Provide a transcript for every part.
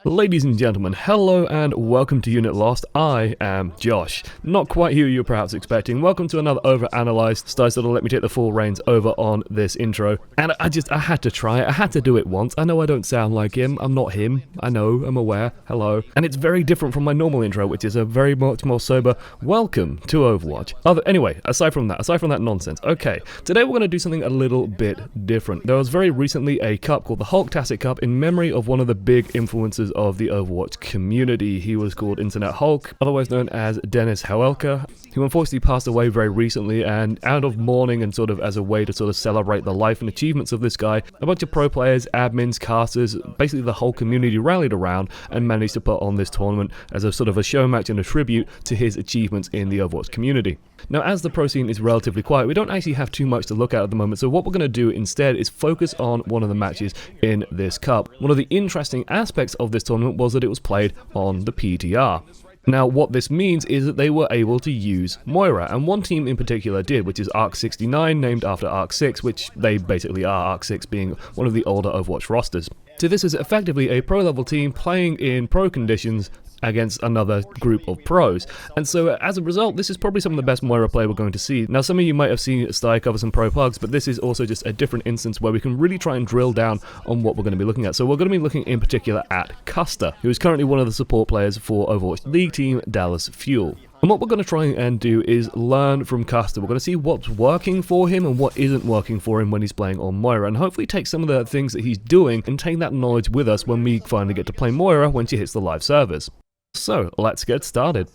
Ladies and gentlemen, hello and welcome to Unit Lost. I am Josh. Not quite who you're perhaps expecting. Welcome to another OverAnalyzed. Stylosa let me take the full reins over on this intro. And I had to try it. I had to do it once. I know I don't sound like him. I'm not him. I know. I'm aware. Hello. And it's very different from my normal intro, which is a very much more sober welcome to Overwatch. Anyway, aside from that nonsense. Okay, today we're going to do something a little bit different. There was very recently a cup called the HULKTASTIC CUP in memory of one of the big influences of the Overwatch community. He was called Internet Hulk, otherwise known as Dennis Hawelka, who unfortunately passed away very recently, and out of mourning and sort of as a way to sort of celebrate the life and achievements of this guy, a bunch of pro players, admins, casters, basically the whole community rallied around and managed to put on this tournament as a sort of a show match and a tribute to his achievements in the Overwatch community. Now, as the pro scene is relatively quiet, we don't actually have too much to look at the moment, so what we're going to do instead is focus on one of the matches in this cup. One of the interesting aspects of this tournament was that it was played on the PTR. Now, what this means is that they were able to use Moira, and one team in particular did, which is Arc 69, named after Arc 6, which they basically are, Arc 6 being one of the older Overwatch rosters. So this is effectively a pro-level team playing in pro conditions against another group of pros, and so as a result this is probably some of the best Moira play we're going to see. Now, some of you might have seen STATAIII cover some pro plugs, but this is also just a different instance where we can really try and drill down on what we're going to be looking at. So we're going to be looking in particular at Custa, who is currently one of the support players for Overwatch League team Dallas Fuel. And what we're going to try and do is learn from Custa. We're going to see what's working for him and what isn't working for him when he's playing on Moira, and hopefully take some of the things that he's doing and take that knowledge with us when we finally get to play Moira when she hits the live servers. So, let's get started.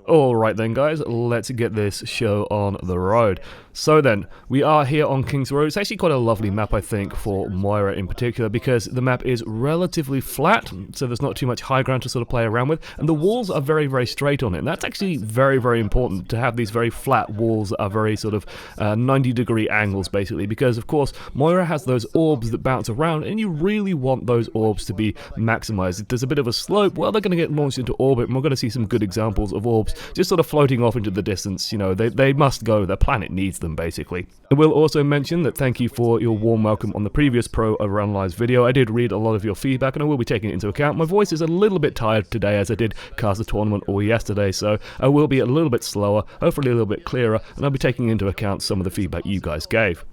Alright then guys, let's get this show on the road. So then, we are here on King's Road. It's actually quite a lovely map, I think, for Moira in particular, because the map is relatively flat, so there's not too much high ground to sort of play around with, and the walls are very, very straight on it. And that's actually very, very important to have these very flat walls that are very sort of 90-degree angles, basically, because, of course, Moira has those orbs that bounce around, and you really want those orbs to be maximized. If there's a bit of a slope, well, they're going to get launched into orbit, and we're going to see some good examples of orbs just sort of floating off into the distance. You know, they must go. Their planet needs them, basically. I will also mention that thank you for your warm welcome on the previous Pro OverAnalyzed video. I did read a lot of your feedback, and I will be taking it into account. My voice is a little bit tired today, as I did cast the tournament all yesterday, so I will be a little bit slower, hopefully a little bit clearer, and I'll be taking into account some of the feedback you guys gave.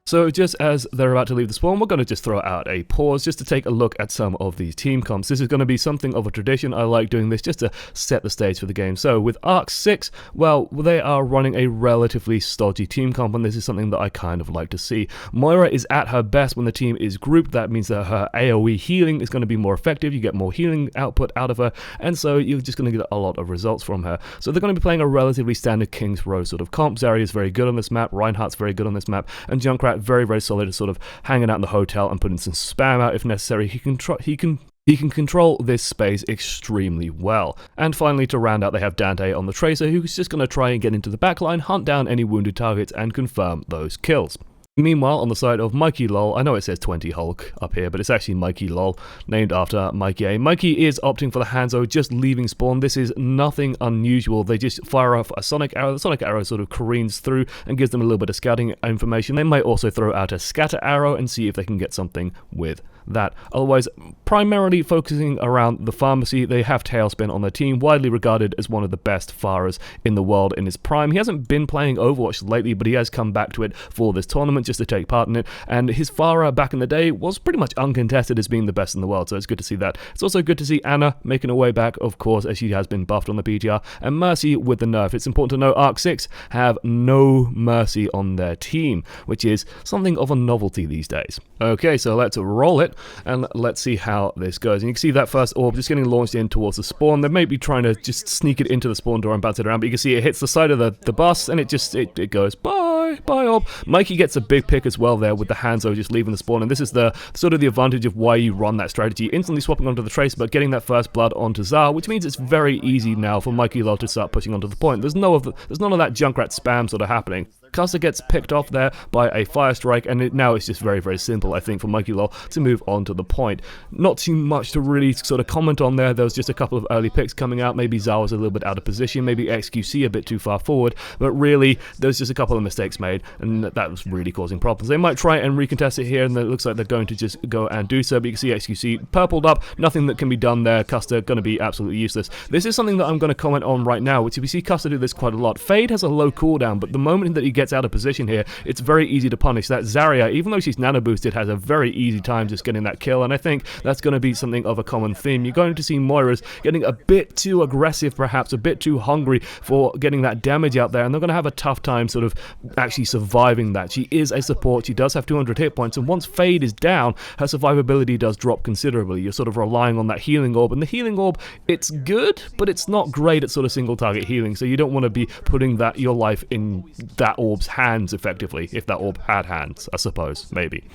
So just as they're about to leave the spawn, we're going to just throw out a pause just to take a look at some of these team comps. This is going to be something of a tradition. I like doing this just to set the stage for the game. So with Arc 6, well, they are running a relatively stodgy team comp, and this is something that I kind of like to see. Moira is at her best when the team is grouped. That means that her AoE healing is going to be more effective. You get more healing output out of her, and so you're just going to get a lot of results from her. So they're going to be playing a relatively standard King's Row sort of comp. Zarya is very good on this map, Reinhardt's very good on this map, and Junkrat very, very solid at sort of hanging out in the hotel and putting some spam out if necessary. He can control this space extremely well. And finally, to round out, they have Dante on the Tracer, who's just going to try and get into the backline, hunt down any wounded targets, and confirm those kills. Meanwhile, on the side of Mikey Lol, I know it says 20 Hulk up here, but it's actually Mikey Lol, named after Mikey A. Mikey is opting for the Hanzo, just leaving spawn. This is nothing unusual. They just fire off a sonic arrow. The sonic arrow sort of careens through and gives them a little bit of scouting information. They might also throw out a scatter arrow and see if they can get something with that. Otherwise, primarily focusing around the pharmacy, they have Tailspin on their team, widely regarded as one of the best Pharahs in the world in his prime. He hasn't been playing Overwatch lately, but he has come back to it for this tournament just to take part in it, and his Pharah back in the day was pretty much uncontested as being the best in the world, so it's good to see that. It's also good to see Anna making her way back, of course, as she has been buffed on the PTR, and Mercy with the nerf. It's important to know Arc 6 have no Mercy on their team, which is something of a novelty these days. Okay, so let's roll it, and let's see how this goes. And you can see that first orb just getting launched in towards the spawn. They may be trying to just sneak it into the spawn door and bounce it around, but you can see it hits the side of the bus, and it goes, bye orb. Mikey gets a big pick as well there with the Hanzo just leaving the spawn, and this is the sort of the advantage of why you run that strategy, instantly swapping onto the Tracer, but getting that first blood onto Zar, which means it's very easy now for Mikey Lol to start pushing onto the point. There's none of that Junkrat spam sort of happening. Custa gets picked off there by a fire strike, and now it's just very, very simple, I think, for Mikey Lol to move on to the point. Not too much to really sort of comment on there. There was just a couple of early picks coming out. Maybe Zhao was a little bit out of position, maybe XQC a bit too far forward, but really there's just a couple of mistakes made, and that was really causing problems. They might try and recontest it here, and it looks like they're going to just go and do so, but you can see XQC purpled up, nothing that can be done there. Custa going to be absolutely useless. This is something that I'm going to comment on right now, which we see Custa do this quite a lot. Fade has a low cooldown, but the moment that he gets out of position here, it's very easy to punish. That Zarya, even though she's nano boosted, has a very easy time just getting that kill, and I think that's going to be something of a common theme. You're going to see Moira's getting a bit too aggressive, perhaps a bit too hungry for getting that damage out there, and they're going to have a tough time sort of actually surviving that. She is a support, she does have 200 hit points, and once Fade is down, her survivability does drop considerably. You're sort of relying on that healing orb, and the healing orb, it's good, but it's not great at sort of single target healing, so you don't want to be putting your life in that orb's hands effectively, if that orb had hands, I suppose, maybe.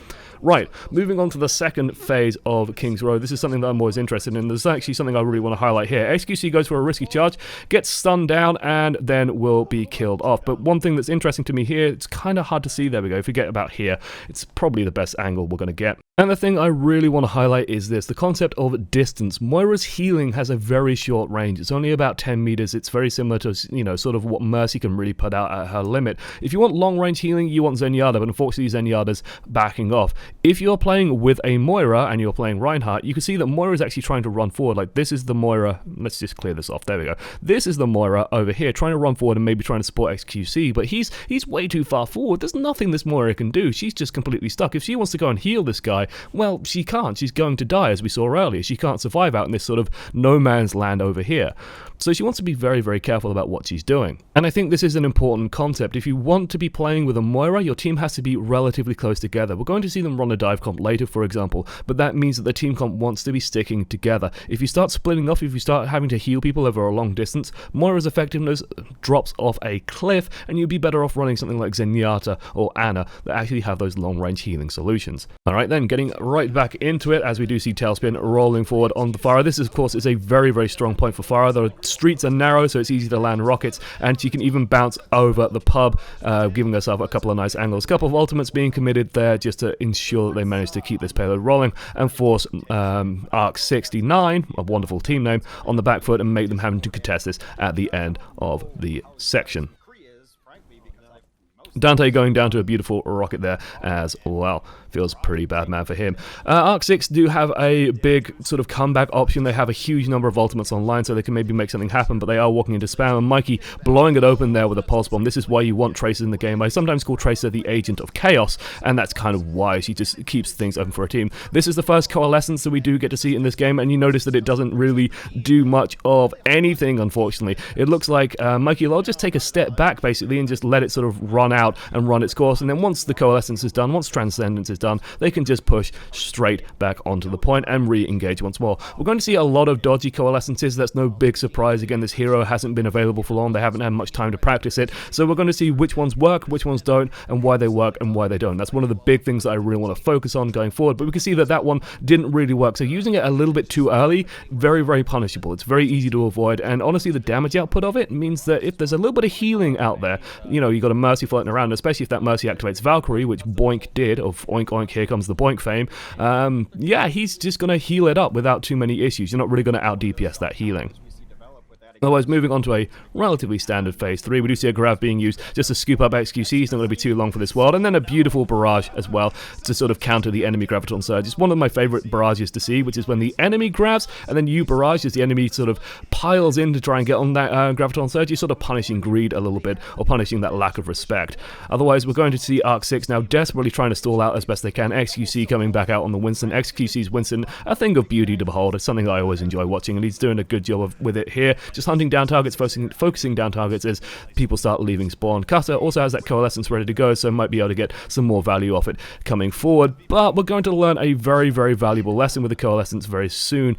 Right, moving on to the second phase of King's Row. This is something that I'm always interested in. There's actually something I really want to highlight here. XQC goes for a risky charge, gets stunned down, and then will be killed off. But one thing that's interesting to me here, it's kind of hard to see. There we go. Forget about here. It's probably the best angle we're going to get. And the thing I really want to highlight is this, the concept of distance. Moira's healing has a very short range. It's only about 10 meters. It's very similar to, you know, sort of what Mercy can really put out at her limit. If you want long range healing, you want Zenyatta, but unfortunately Zenyatta's backing off. If you're playing with a Moira and you're playing Reinhardt, you can see that Moira is actually trying to run forward. Like, this is the Moira. Let's just clear this off. There we go. This is the Moira over here trying to run forward and maybe trying to support XQC, but he's way too far forward. There's nothing this Moira can do. She's just completely stuck. If she wants to go and heal this guy, well, she can't. She's going to die, as we saw earlier. She can't survive out in this sort of no man's land over here. So she wants to be very, very careful about what she's doing. And I think this is an important concept. If you want to be playing with a Moira, your team has to be relatively close together. We're going to see them run a dive comp later, for example, but that means that the team comp wants to be sticking together. If you start splitting off, if you start having to heal people over a long distance, Moira's effectiveness drops off a cliff, and you'd be better off running something like Zenyatta or Ana that actually have those long-range healing solutions. Alright then, getting right back into it, as we do see Tailspin rolling forward on the Pharah. This, of course, is a very, very strong point for Pharah. The streets are narrow, so it's easy to land rockets, and she can even bounce over the pub, giving herself a couple of nice angles. A couple of ultimates being committed there just to ensure that they manage to keep this payload rolling and force Arc 69, a wonderful team name, on the back foot and make them having to contest this at the end of the section. Dante going down to a beautiful rocket there as well. Feels pretty bad, man, for him. Arc 6 do have a big sort of comeback option. They have a huge number of ultimates online, so they can maybe make something happen, but they are walking into spam, and Mikey blowing it open there with a pulse bomb. This is why you want Tracer in the game. I sometimes call Tracer the agent of chaos, and that's kind of why she just keeps things open for a team. This is the first coalescence that we do get to see in this game, and you notice that it doesn't really do much of anything, unfortunately. It looks like Mikey will just take a step back, basically, and just let it sort of run out and run its course, and then once the coalescence is done, once Transcendence is done, they can just push straight back onto the point and re-engage once more. We're going to see a lot of dodgy coalescences. That's no big surprise. Again, this hero hasn't been available for long. They haven't had much time to practice it, so we're going to see which ones work, which ones don't, and why they work and why they don't. That's one of the big things that I really want to focus on going forward, but we can see that that one didn't really work, so using it a little bit too early, very, very punishable. It's very easy to avoid, and honestly, the damage output of it means that if there's a little bit of healing out there, you know, you got a Mercy floating around, especially if that Mercy activates Valkyrie, which Boink did, of Oink Oink, here comes the Boink fame, yeah, he's just going to heal it up without too many issues. You're not really going to out DPS that healing. Otherwise, moving on to a relatively standard phase 3, we do see a grab being used just to scoop up XQC. It's not going to be too long for this world, and then a beautiful barrage as well to sort of counter the enemy Graviton Surge. It's one of my favorite barrages to see, which is when the enemy grabs and then you barrage as the enemy sort of piles in to try and get on that Graviton Surge. You're sort of punishing greed a little bit, or punishing that lack of respect. Otherwise, we're going to see Arc 6 now desperately trying to stall out as best they can. XQC coming back out on the Winston. XQC's Winston, a thing of beauty to behold. It's something that I always enjoy watching, and he's doing a good job with it here. Just hunting down targets, focusing down targets as people start leaving spawn. Custa also has that coalescence ready to go, so might be able to get some more value off it coming forward, but we're going to learn a very, very valuable lesson with the coalescence very soon.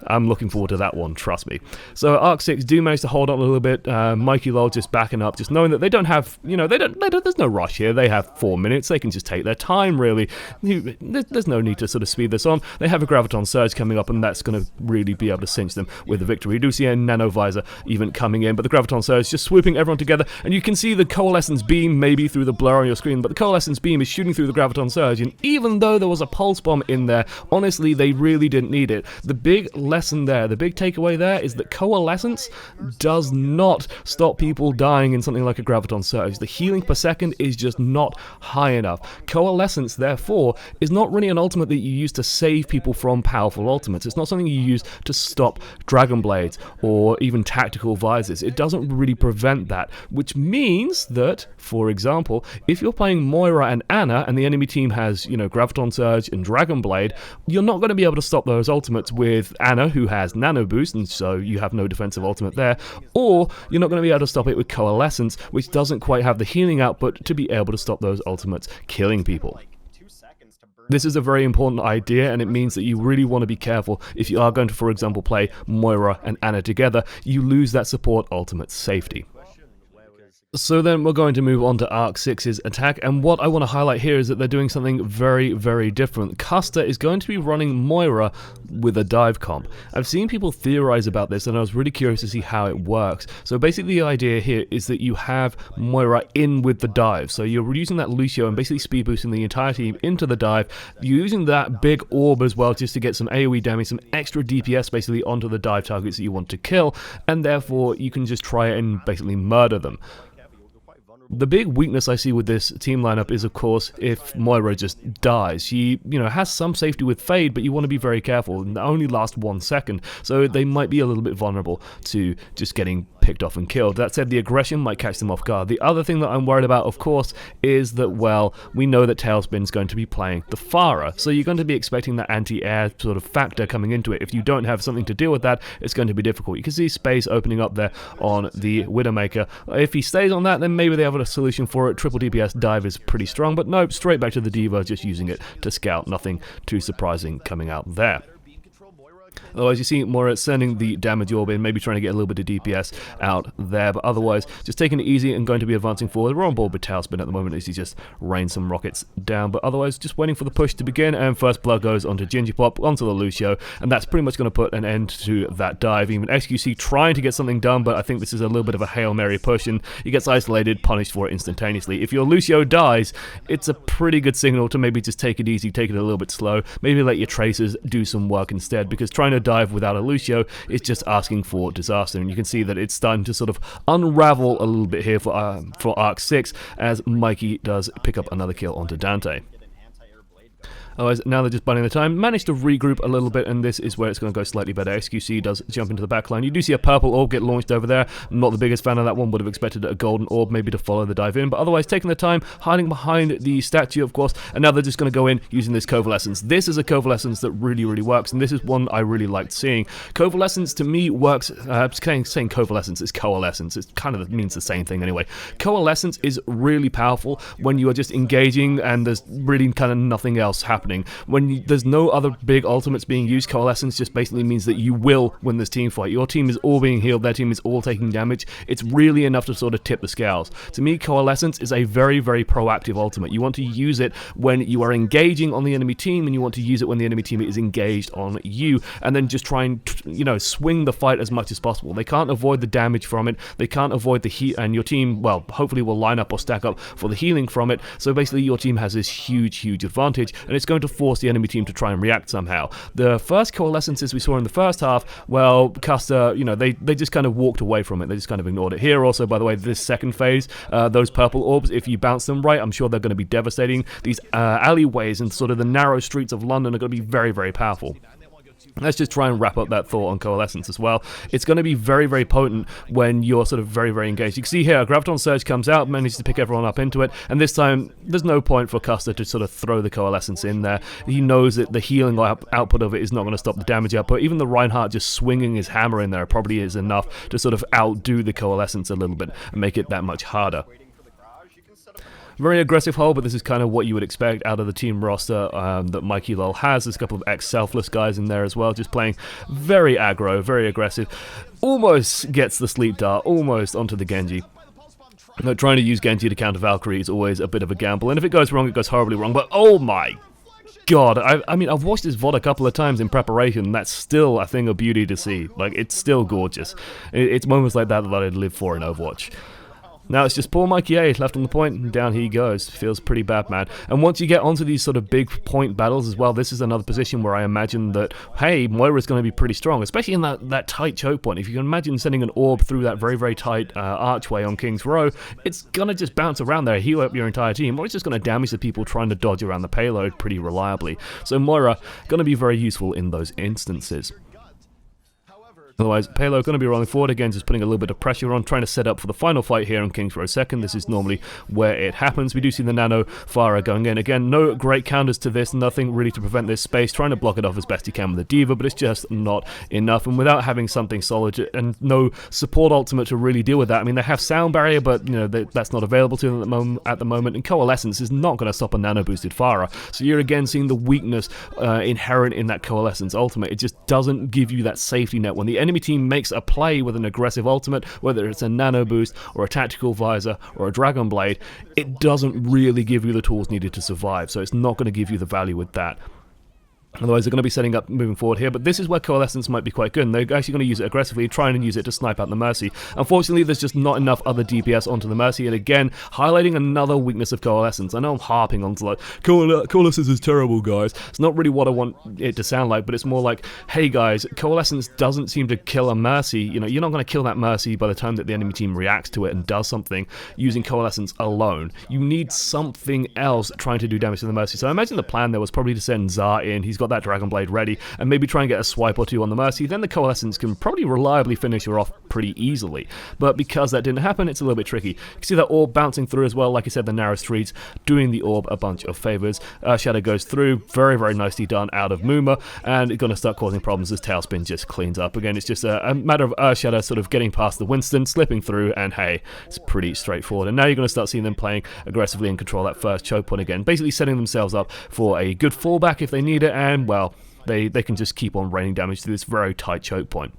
I'm looking forward to that one, trust me. So ARC-6 do manage to hold on a little bit. Mikey Lol just backing up, just knowing that they don't have, there's no rush here. They have 4 minutes. They can just take their time, really. There's no need to sort of speed this on. They have a Graviton Surge coming up, and that's going to really be able to cinch them with the victory. We do see a Nano Visor even coming in, but the Graviton Surge just swooping everyone together, and you can see the Coalescence Beam maybe through the blur on your screen, but the Coalescence Beam is shooting through the Graviton Surge, and even though there was a Pulse Bomb in there, honestly, they really didn't need it. The big lesson there, the big takeaway there, is that Coalescence does not stop people dying in something like a Graviton Surge. The healing per second is just not high enough. Coalescence, therefore, is not really an ultimate that you use to save people from powerful ultimates. It's not something you use to stop Dragon Blades or even tactical visors. It doesn't really prevent that, which means that, for example, if you're playing Moira and Ana and the enemy team has, Graviton Surge and Dragon Blade, you're not going to be able to stop those ultimates with Ana, who has Nano Boost, and so you have no defensive ultimate there, or you're not going to be able to stop it with Coalescence, which doesn't quite have the healing output to be able to stop those ultimates killing people. This is a very important idea, and it means that you really want to be careful if you are going to, for example, play Moira and Ana together. You lose that support ultimate safety. So then we're going to move on to ARC-6's attack, and what I want to highlight here is that they're doing something very, very different. Custa is going to be running Moira with a dive comp. I've seen people theorize about this, and I was really curious to see how it works. So basically the idea here is that you have Moira in with the dive, so you're using that Lucio and basically speed boosting the entire team into the dive. You're using that big orb as well just to get some AoE damage, some extra DPS basically onto the dive targets that you want to kill, and therefore you can just try and basically murder them. The big weakness I see with this team lineup is, of course, if Moira just dies. She, has some safety with Fade, but you want to be very careful. It only lasts 1 second, so they might be a little bit vulnerable to just getting picked off and killed. That said, the aggression might catch them off guard. The other thing that I'm worried about, of course, is that, well, we know that Tailspin's going to be playing the Farah, so you're going to be expecting that anti-air sort of factor coming into it. If you don't have something to deal with that, it's going to be difficult. You can see space opening up there on the Widowmaker. If he stays on that, then maybe they have a solution for it. Triple DPS dive is pretty strong, but nope, straight back to the Diva, just using it to scout. Nothing too surprising coming out there. Otherwise, you see Moira sending the damage orb in, maybe trying to get a little bit of DPS out there, but otherwise, just taking it easy and going to be advancing forward. We're on board with Tailspin at the moment as he just rains some rockets down, but otherwise, just waiting for the push to begin, and first blood goes onto Gingerpop, onto the Lucio, and that's pretty much going to put an end to that dive. Even XQC trying to get something done, but I think this is a little bit of a Hail Mary push, and he gets isolated, punished for it instantaneously. If your Lucio dies, it's a pretty good signal to maybe just take it easy, take it a little bit slow, maybe let your Tracers do some work instead, because trying to dive without a Lucio is just asking for disaster, and you can see that it's starting to sort of unravel a little bit here for ARC-6 as Mikey does pick up another kill onto Dante. Otherwise, now they're just biding the time. Managed to regroup a little bit, and this is where it's going to go slightly better. XQC does jump into the backline. You do see a purple orb get launched over there. I'm not the biggest fan of that one. Would have expected a golden orb maybe to follow the dive in, but otherwise taking the time, hiding behind the statue, of course, and now they're just going to go in using this Coalescence. This is a Coalescence that really, really works, and this is one I really liked seeing. Coalescence, to me, works... saying Coalescence is Coalescence. It kind of means the same thing anyway. Coalescence is really powerful when you are just engaging and there's really kind of nothing else happening. When there's no other big ultimates being used, Coalescence just basically means that you will win this team fight. Your team is all being healed, their team is all taking damage. It's really enough to sort of tip the scales. To me, Coalescence is a very, very proactive ultimate. You want to use it when you are engaging on the enemy team, and you want to use it when the enemy team is engaged on you, and then just try and, swing the fight as much as possible. They can't avoid the damage from it, they can't avoid the heat, and your team, well, hopefully will line up or stack up for the healing from it, so basically your team has this huge, huge advantage, and it's going to force the enemy team to try and react somehow. The first Coalescences we saw in the first half, well, Custa, they just kind of walked away from it. They just kind of ignored it. Here also, by the way, this second phase, those purple orbs, if you bounce them right, I'm sure they're going to be devastating. These alleyways and sort of the narrow streets of London are going to be very, very powerful. Let's just try and wrap up that thought on Coalescence as well. It's going to be very, very potent when you're sort of very, very engaged. You can see here, a Graviton Surge comes out, manages to pick everyone up into it, and this time, there's no point for Custa to sort of throw the Coalescence in there. He knows that the healing output of it is not going to stop the damage output. Even the Reinhardt just swinging his hammer in there probably is enough to sort of outdo the Coalescence a little bit and make it that much harder. Very aggressive hold, but this is kind of what you would expect out of the team roster that Mikey Lol has. There's a couple of ex-Selfless guys in there as well, just playing very aggro, very aggressive. Almost gets the sleep dart, almost onto the Genji. Now, trying to use Genji to counter Valkyrie is always a bit of a gamble, and if it goes wrong, it goes horribly wrong, but oh my God, I mean, I've watched this VOD a couple of times in preparation, and that's still a thing of beauty to see. Like, it's still gorgeous. It's moments like that that I'd live for in Overwatch. Now it's just poor Mikey A left on the point, and down he goes. Feels pretty bad, man. And once you get onto these sort of big point battles as well, this is another position where I imagine that, hey, Moira's going to be pretty strong, especially in that tight choke point. If you can imagine sending an orb through that very, very tight archway on King's Row, it's going to just bounce around there, heal up your entire team, or it's just going to damage the people trying to dodge around the payload pretty reliably. So Moira, going to be very useful in those instances. Otherwise, Payload going to be rolling forward again, just putting a little bit of pressure on, trying to set up for the final fight here on King's Row 2nd. This is normally where it happens. We do see the Nano Pharah going in. Again, no great counters to this, nothing really to prevent this space, trying to block it off as best he can with the D.Va, but it's just not enough. And without having something solid and no support ultimate to really deal with that, I mean, they have Sound Barrier, but, you know, that's not available to them at the moment, and Coalescence is not going to stop a nano-boosted Pharah. So you're again seeing the weakness inherent in that Coalescence ultimate. It just doesn't give you that safety net. When the enemy team makes a play with an aggressive ultimate, whether it's a nano boost or a tactical visor or a dragon blade, it doesn't really give you the tools needed to survive, so it's not going to give you the value with that. Otherwise, they're going to be setting up moving forward here, but this is where Coalescence might be quite good, and they're actually going to use it aggressively, trying to use it to snipe out the Mercy. Unfortunately, there's just not enough other DPS onto the Mercy, and again, highlighting another weakness of Coalescence. I know I'm harping on to like, Coalescence is terrible, guys. It's not really what I want it to sound like, but it's more like, hey guys, Coalescence doesn't seem to kill a Mercy. You know, you're not going to kill that Mercy by the time that the enemy team reacts to it and does something using Coalescence alone. You need something else trying to do damage to the Mercy. So I imagine the plan there was probably to send Zar in. He's got that Dragon Blade ready, and maybe try and get a swipe or two on the Mercy. Then the Coalescence can probably reliably finish her off pretty easily. But because that didn't happen, it's a little bit tricky. You can see that orb bouncing through as well. Like I said, the narrow streets doing the orb a bunch of favors. Shadow goes through, very, very nicely done out of Muma, and it's going to start causing problems as Tailspin just cleans up. Again, it's just a matter of Shadow sort of getting past the Winston, slipping through, and hey, it's pretty straightforward. And now you're going to start seeing them playing aggressively and control that first choke point again, basically setting themselves up for a good fallback if they need it, and well, they can just keep on raining damage to this very tight choke point.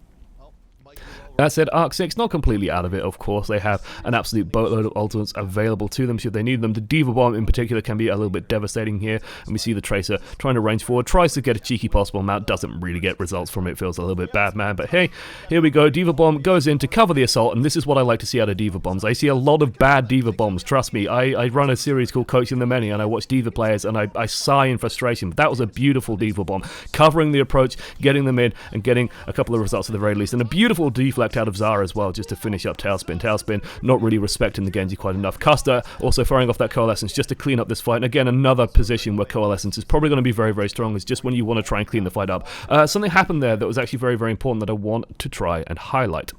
That said, Arc 6 not completely out of it, of course. They have an absolute boatload of ultimates available to them should they need them. The D.Va Bomb in particular can be a little bit devastating here, and we see the Tracer trying to range forward, tries to get a cheeky possible mount, doesn't really get results from it, feels a little bit bad, man, but hey, here we go. D.Va Bomb goes in to cover the assault, and this is what I like to see out of D.Va Bombs. I see a lot of bad D.Va Bombs, trust me. I run a series called Coaching the Many, and I watch D.Va players, and I sigh in frustration, but that was a beautiful D.Va Bomb, covering the approach, getting them in, and getting a couple of results at the very least, and a beautiful deflect out of Zara as well, just to finish up Tailspin. Tailspin not really respecting the Genji quite enough. Custa also firing off that Coalescence just to clean up this fight. And again, another position where Coalescence is probably going to be very, very strong. Is just when you want to try and clean the fight up. Something happened there that was actually very, very important that I want to try and highlight.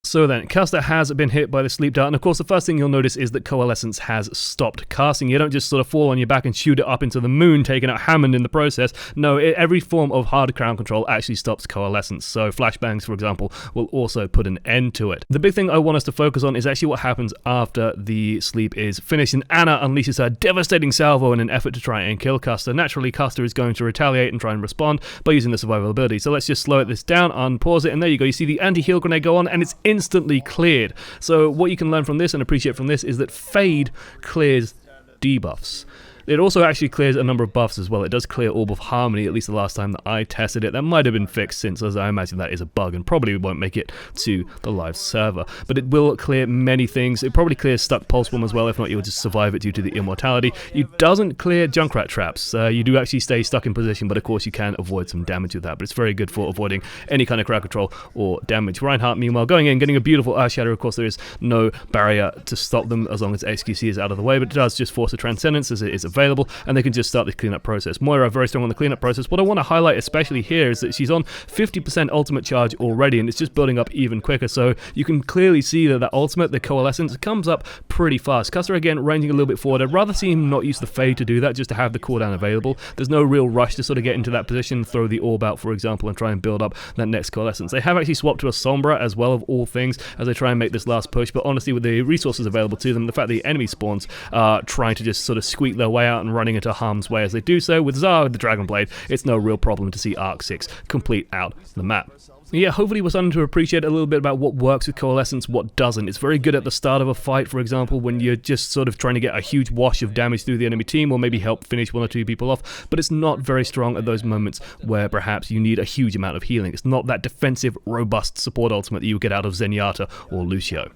So then, Custa has been hit by the sleep dart, and of course the first thing you'll notice is that Coalescence has stopped casting. You don't just sort of fall on your back and shoot it up into the moon, taking out Hammond in the process. No, every form of hard crown control actually stops Coalescence, so flashbangs, for example, will also put an end to it. The big thing I want us to focus on is actually what happens after the sleep is finished, and Anna unleashes her devastating salvo in an effort to try and kill Custa. Naturally, Custa is going to retaliate and try and respond by using the survival ability, so let's just slow this down, unpause it, and there you go. You see the anti-heal grenade go on, and it's instantly cleared. So what you can learn from this and appreciate from this is that Fade clears debuffs. It also actually clears a number of buffs as well. It does clear Orb of Harmony, at least the last time that I tested it. That might have been fixed since, as I imagine that is a bug and probably won't make it to the live server. But it will clear many things. It probably clears Stuck Pulse Bomb as well. If not, you'll just survive it due to the immortality. It doesn't clear Junkrat traps. You do actually stay stuck in position, but of course you can avoid some damage with that. But it's very good for avoiding any kind of crowd control or damage. Reinhardt, meanwhile, going in, getting a beautiful Earth Shatter. Of course, there is no barrier to stop them as long as XQC is out of the way, but it does just force a Transcendence as it is a available, and they can just start the cleanup process. Moira very strong on the cleanup process. What I want to highlight especially here is that she's on 50% ultimate charge already, and it's just building up even quicker, so you can clearly see that ultimate, the coalescence, comes up pretty fast. Custa again ranging a little bit forward. I'd rather see him not use the fade to do that, just to have the cooldown available. There's no real rush to sort of get into that position, throw the orb out for example, and try and build up that next coalescence. They have actually swapped to a Sombra as well, of all things, as they try and make this last push, but honestly with the resources available to them, the fact that the enemy spawns are trying to just sort of squeak their way out and running into harm's way as they do so, with Zara with the Dragon Blade, it's no real problem to see Arc 6 complete out the map. Yeah, hopefully we're starting to appreciate a little bit about what works with coalescence, what doesn't. It's very good at the start of a fight, for example, when you're just sort of trying to get a huge wash of damage through the enemy team, or maybe help finish one or two people off, but it's not very strong at those moments where perhaps you need a huge amount of healing. It's not that defensive, robust support ultimate that you would get out of Zenyatta or Lucio.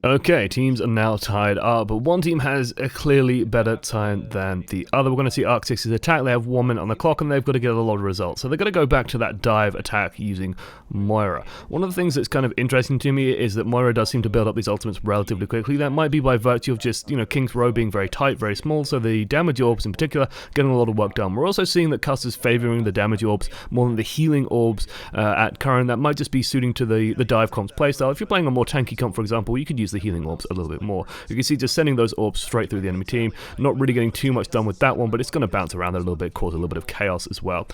Okay, teams are now tied up, but one team has a clearly better time than the other. We're going to see Arc 6's attack. They have 1 minute on the clock, and they've got to get a lot of results. So they're going to go back to that dive attack using Moira. One of the things that's kind of interesting to me is that Moira does seem to build up these ultimates relatively quickly. That might be by virtue of just, you know, King's Row being very tight, very small, so the damage orbs in particular getting a lot of work done. We're also seeing that Custa's favoring the damage orbs more than the healing orbs at current. That might just be suiting to the dive comp's playstyle. If you're playing a more tanky comp, for example, you could use the healing orbs a little bit more. You can see just sending those orbs straight through the enemy team, not really getting too much done with that one, but it's going to bounce around a little bit, cause a little bit of chaos as well.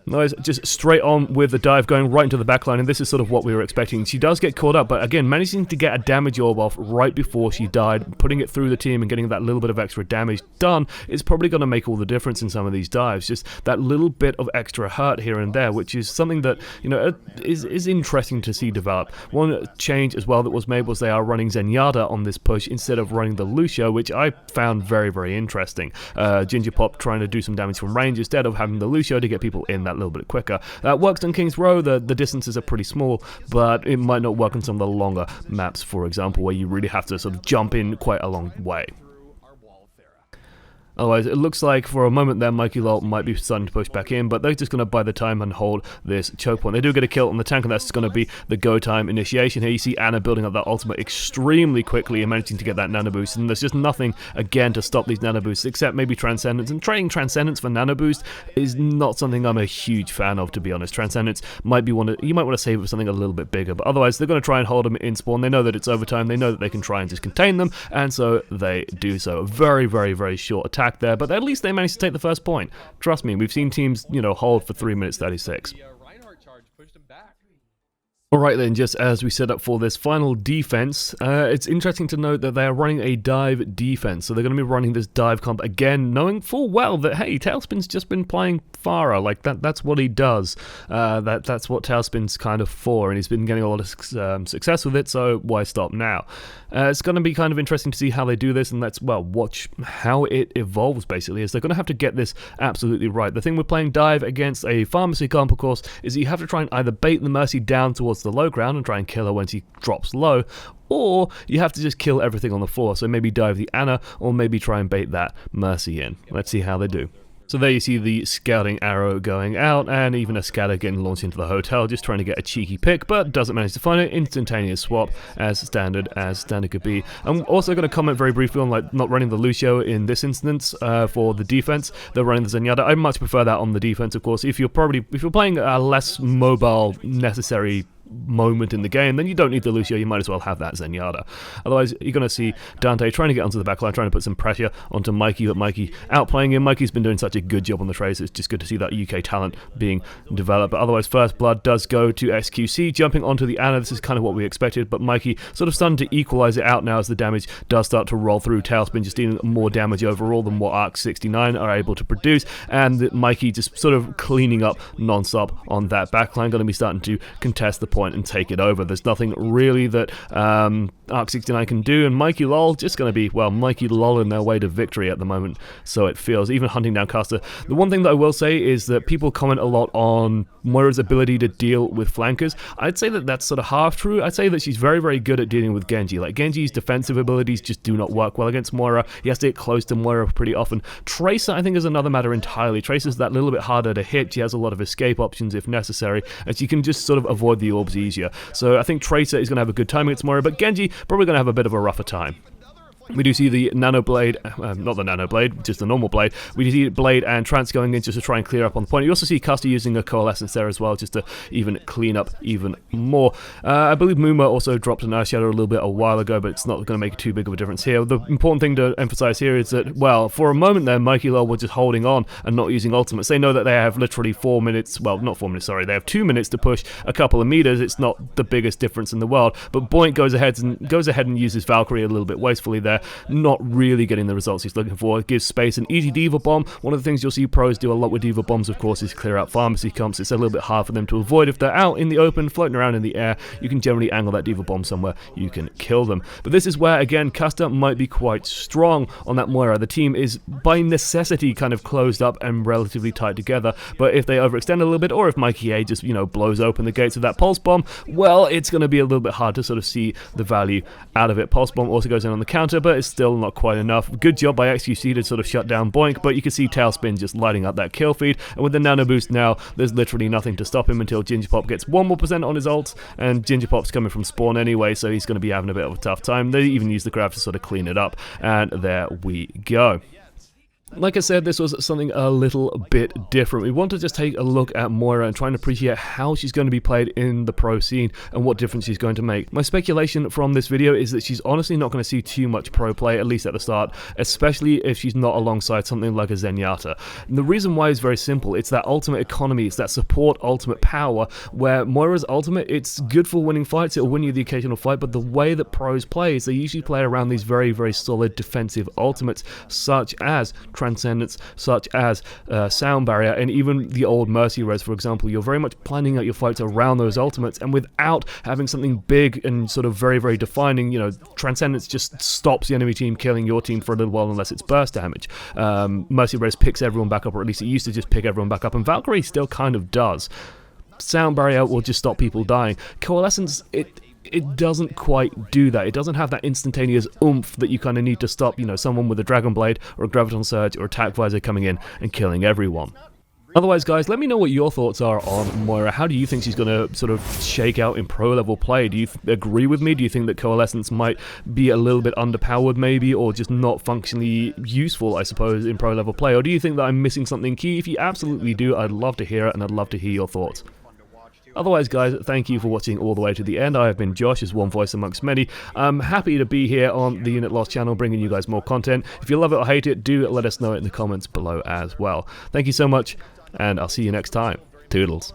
Nice, just straight on with the dive, going right into the backline, and this is sort of what we were expecting. She does get caught up, but again, managing to get a damage orb off right before she died, putting it through the team and getting that little bit of extra damage done is probably going to make all the difference in some of these dives. Just that little bit of extra hurt here and there, which is something that, you know, is interesting to see develop. One change as well that was made was they are running Zenyatta on this push instead of running the Lucio, which I found very, very interesting. Ginger Pop trying to do some damage from range instead of having the Lucio to get people in that little bit quicker. That works on King's Row. The distances are pretty small, but it might not work on some of the longer maps, for example, where you really have to sort of jump in quite a long way. Otherwise, it looks like for a moment there, Mikey Lol might be starting to push back in, but they're just going to bide the time and hold this choke point. They do get a kill on the tank, and that's going to be the go time initiation. Here you see Anna building up that ultimate extremely quickly and managing to get that nano boost, and there's just nothing, again, to stop these nano boosts except maybe Transcendence, and trading Transcendence for nano boost is not something I'm a huge fan of, to be honest. Transcendence might be you might want to save it for something a little bit bigger, but otherwise they're going to try and hold them in spawn. They know that it's overtime, they know that they can try and just contain them, and so they do so. Very, very, very short attack there, but at least they managed to take the first point. Trust me, we've seen teams, you know, hold for 3 minutes 36. Alright then, just as we set up for this final defense, it's interesting to note that they are running a dive defense, so they're going to be running this dive comp again, knowing full well that, hey, Tailspin's just been playing Farah, like that's what he does. That's what Tailspin's kind of for, and he's been getting a lot of success with it, so why stop now? It's going to be kind of interesting to see how they do this, and let's, well, watch how it evolves, basically, as they're going to have to get this absolutely right. The thing with playing dive against a pharmacy comp, of course, is that you have to try and either bait the Mercy down towards the low ground and try and kill her when she drops low, or you have to just kill everything on the floor, so maybe dive the Anna, or maybe try and bait that Mercy in. Let's see how they do. So there you see the scouting arrow going out, and even a scatter getting launched into the hotel, just trying to get a cheeky pick, but doesn't manage to find it. Instantaneous swap, as standard could be. I'm also going to comment very briefly on not running the Lucio in this instance for the defense. They're running the Zenyatta. I much prefer that on the defense, of course. If you're playing a less mobile necessary moment in the game, then you don't need the Lucio, you might as well have that Zenyatta. Otherwise, you're going to see Dante trying to get onto the backline, trying to put some pressure onto Mikey, but Mikey outplaying him. Mikey's been doing such a good job on the trades, it's just good to see that UK talent being developed. But otherwise, first blood does go to XQC, jumping onto the Anna. This is kind of what we expected, but Mikey sort of starting to equalize it out now as the damage does start to roll through. Tailspin just dealing more damage overall than what Arc 69 are able to produce, and Mikey just sort of cleaning up non-stop on that backline, going to be starting to contest the point and take it over. There's nothing really that Arc 69 can do, and Mikey Lol just going to be, well, Mikey Lol in their way to victory at the moment, so it feels, even hunting down Custa. The one thing that I will say is that people comment a lot on Moira's ability to deal with flankers. I'd say that that's sort of half true. I'd say that she's very, very good at dealing with Genji. Like, Genji's defensive abilities just do not work well against Moira. He has to get close to Moira pretty often. Tracer, I think, is another matter entirely. Tracer's that little bit harder to hit. She has a lot of escape options if necessary, and she can just sort of avoid the orbs easier. So I think Tracer is going to have a good time against Moira, but Genji probably going to have a bit of a rougher time. We do see the nano blade, not the nano blade, just the normal blade. We do see blade and trance going in just to try and clear up on the point. You also see Custa using a coalescence there as well, just to even clean up even more. I believe Muma also dropped an Earth Shadow a little bit a while ago, but it's not going to make too big of a difference here. The important thing to emphasize here is that, well, for a moment there, Mikey Lol were just holding on and not using ultimates. They know that they have literally 4 minutes, well, not 4 minutes, sorry, they have 2 minutes to push a couple of meters. It's not the biggest difference in the world, but Boink goes ahead and uses Valkyrie a little bit wastefully there, not really getting the results he's looking for. It gives space an easy Diva Bomb. One of the things you'll see pros do a lot with Diva Bombs, of course, is clear out pharmacy comps. It's a little bit hard for them to avoid. If they're out in the open, floating around in the air, you can generally angle that Diva Bomb somewhere, you can kill them. But this is where, again, Custa might be quite strong on that Moira. The team is, by necessity, kind of closed up and relatively tight together, but if they overextend a little bit, or if Mikey A just, blows open the gates of that Pulse Bomb, well, it's going to be a little bit hard to sort of see the value out of it. Pulse Bomb also goes in on the counter, but it's still not quite enough. Good job by XQC to sort of shut down Boink, but you can see Tailspin just lighting up that kill feed, and with the nano boost now, there's literally nothing to stop him until Ginger Pop gets 1 more % on his ult, and Ginger Pop's coming from spawn anyway, so he's going to be having a bit of a tough time. They even use the grab to sort of clean it up, and there we go. Like I said, this was something a little bit different. We want to just take a look at Moira and try and appreciate how she's going to be played in the pro scene and what difference she's going to make. My speculation from this video is that she's honestly not going to see too much pro play, at least at the start, especially if she's not alongside something like a Zenyatta. And the reason why is very simple. It's that ultimate economy, it's that support ultimate power, where Moira's ultimate, it's good for winning fights, it'll win you the occasional fight, but the way that pros play is they usually play around these very, very solid defensive ultimates, such as Transcendence, such as Sound Barrier, and even the old Mercy Res, for example. You're very much planning out your fights around those ultimates, and without having something big and sort of very, very defining, Transcendence just stops the enemy team killing your team for a little while unless it's burst damage. Mercy Res picks everyone back up, or at least it used to just pick everyone back up, and Valkyrie still kind of does. Sound Barrier will just stop people dying. Coalescence, it doesn't quite do that. It doesn't have that instantaneous oomph that you kind of need to stop, someone with a Dragon Blade or a Graviton Surge or Attack Visor coming in and killing everyone. Otherwise, guys, let me know what your thoughts are on Moira. How do you think she's going to sort of shake out in pro-level play? Do you agree with me? Do you think that Coalescence might be a little bit underpowered, maybe, or just not functionally useful, I suppose, in pro-level play? Or do you think that I'm missing something key? If you absolutely do, I'd love to hear it, and I'd love to hear your thoughts. Otherwise, guys, thank you for watching all the way to the end. I have been Josh, as one voice amongst many. I'm happy to be here on the Unit Lost channel, bringing you guys more content. If you love it or hate it, do let us know it in the comments below as well. Thank you so much, and I'll see you next time. Toodles.